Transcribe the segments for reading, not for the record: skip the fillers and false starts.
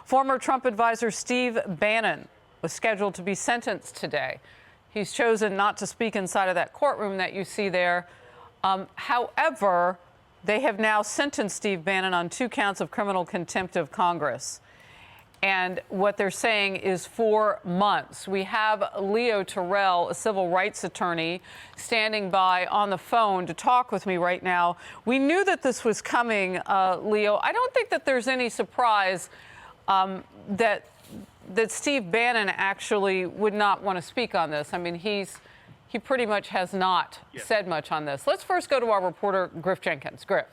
Former Trump advisor Steve Bannon was scheduled to be sentenced today. He's chosen not to speak inside of that courtroom that you see there. However, they have now sentenced Steve Bannon on 2 counts of criminal contempt of Congress. And what they're saying is 4 months. We have Leo Terrell, a civil rights attorney, standing by on the phone to talk with me right now. We knew that this was coming, Leo. I don't think that there's any surprise that Steve Bannon actually would not want to speak on this. I mean, he pretty much has not said much on this. Let's first go to our reporter, Griff Jenkins. Griff.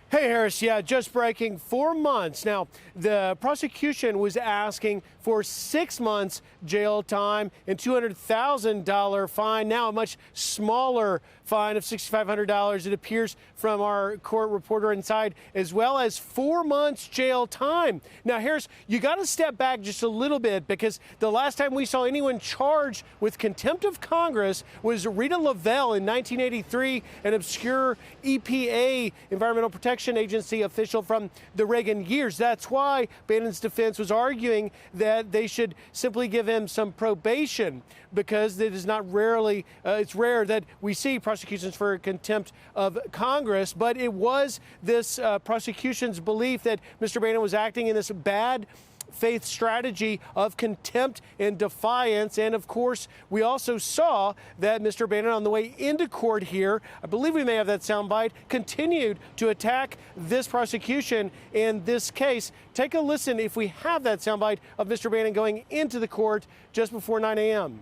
Hey, Harris. Yeah, just breaking 4 months. Now, the prosecution was asking for 6 months jail time and $200,000 fine. Now a much smaller fine of $6,500. It appears from our court reporter inside, as well as 4 months jail time. Now, Harris, you got to step back just a little bit, because the last time we saw anyone charged with contempt of Congress was Rita Lavelle in 1983, an obscure EPA, Environmental Protection Agency official from the Reagan years. That's why Bannon's defense was arguing that they should simply give him some probation, because it is not rarely, it's rare that we see prosecutions for contempt of Congress. But it was this prosecution's belief that Mr. Bannon was acting in this bad faith strategy of contempt and defiance. And of course, we also saw that Mr. Bannon, on the way into court here, I believe we may have that soundbite, continued to attack this prosecution in this case. Take a listen, if we have that soundbite, of Mr. Bannon going into the court just before 9 a.m.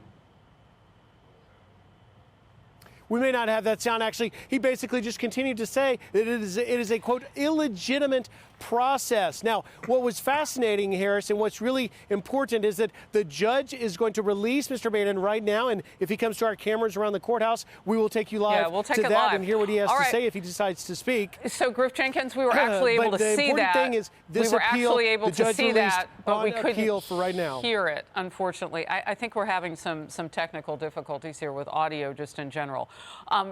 We may not have that sound. Actually, he basically just continued to say that it is a, quote, illegitimate process. Now, what was fascinating, Harris, and what's really important is that the judge is going to release Mr. Bannon right now. And if he comes to our cameras around the courthouse, we will take you live to that live and hear what he has to say if he decides to speak. So, Griff Jenkins, we were actually able to see that. The important thing is this appeal, actually able to see that, but we couldn't for right now. Hear it, unfortunately. I think we're having some technical difficulties here with audio just in general.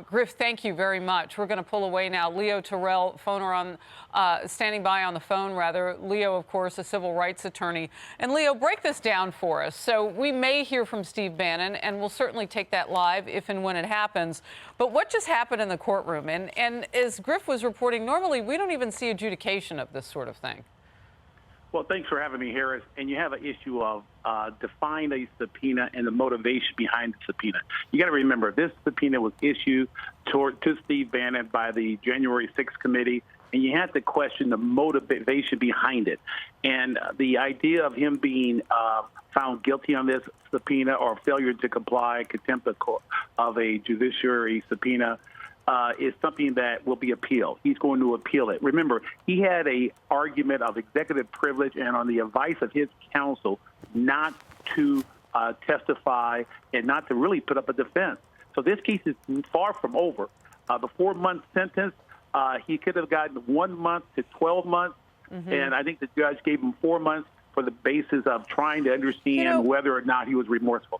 Griff, thank you very much. We're going to pull away now. Leo Terrell, standing by on the phone, rather. Leo, of course, a civil rights attorney. And Leo, break this down for us. So we may hear from Steve Bannon, and we'll certainly take that live if and when it happens. But what just happened in the courtroom? And as Griff was reporting, normally we don't even see adjudication of this sort of thing. Well, thanks for having me, Harris. And you have an issue of define a subpoena and the motivation behind the subpoena. You got to remember, this subpoena was issued to Steve Bannon by the January 6th committee, and you have to question the motivation behind it. And the idea of him being found guilty on this subpoena or failure to comply, contempt of a judiciary subpoena, is something that will be appealed. He's going to appeal it. Remember, he had an argument of executive privilege and on the advice of his counsel not to testify and not to really put up a defense. So this case is far from over. The 4-month sentence, he could have gotten 1 month to 12 months. And I think the judge gave him 4 months for the basis of trying to understand whether or not he was remorseful.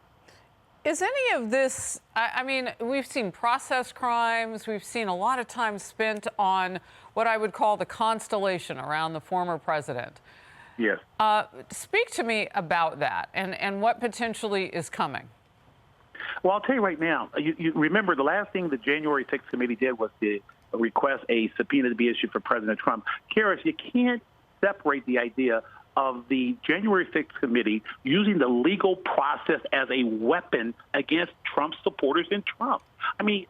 Is any of this, I mean, we've seen process crimes. We've seen a lot of time spent on what I would call the constellation around the former president. Yes. Speak to me about that and what potentially is coming. Well, I'll tell you right now, you remember the last thing the January 6th committee did was to request a subpoena to be issued for President Trump. Karis, you can't separate the idea of the January 6th committee using the legal process as a weapon against Trump supporters and Trump. I mean,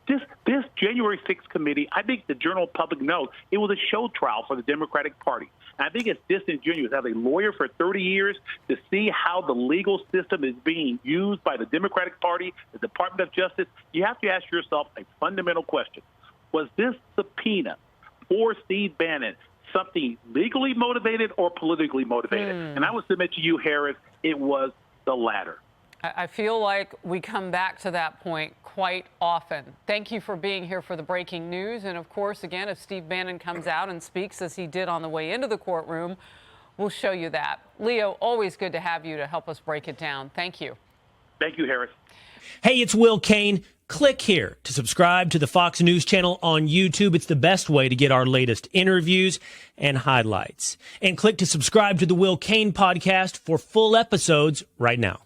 this January 6th committee, I think the general public knows it was a show trial for the Democratic Party. And I think it's disingenuous to have a lawyer for 30 years to see how the legal system is being used by the Democratic Party, the Department of Justice. You have to ask yourself a fundamental question. Was this subpoena for Steve Bannon something legally motivated or politically motivated? And I would submit to you, Harris, it was the latter. I feel like we come back to that point quite often. Thank you for being here for the breaking news. And of course, again, if Steve Bannon comes out and speaks as he did on the way into the courtroom, we'll show you that. Leo, always good to have you to help us break it down. Thank you. Thank you, Harris. Hey, it's Will Kane. Click here to subscribe to the Fox News channel on YouTube. It's the best way to get our latest interviews and highlights. And click to subscribe to the Will Cain podcast for full episodes right now.